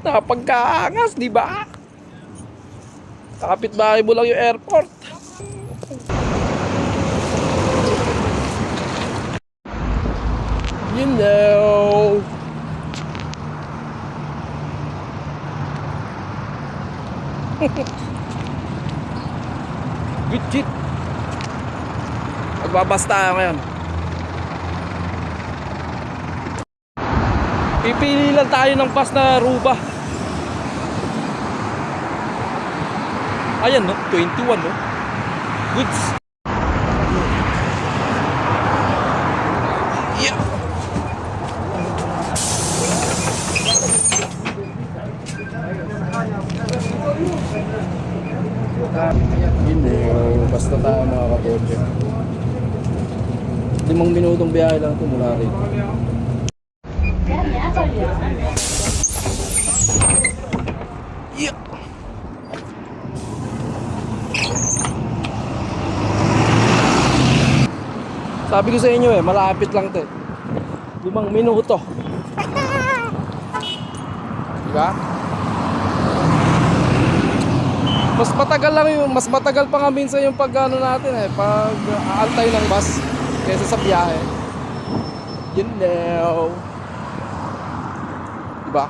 Napagkaangas, di ba? Kapit-bahay mo lang yung airport. You know. Good shit. Magbabas tayo ngayon. Pipili lang tayo ng bus na Ruba. Ayan no, 21 no. Goods. Yeah. Hindi, basta tayo mga kapodyo. 5 minutong biyahe lang ito mula rito. Yeah. Sabi ko sa inyo malapit lang ito 5 minuto. Diba? Mas matagal lang yung, mas matagal pa nga minsan yung pag-ano natin pag aantay ng bus kaysa sa biyahe. You know. Diba?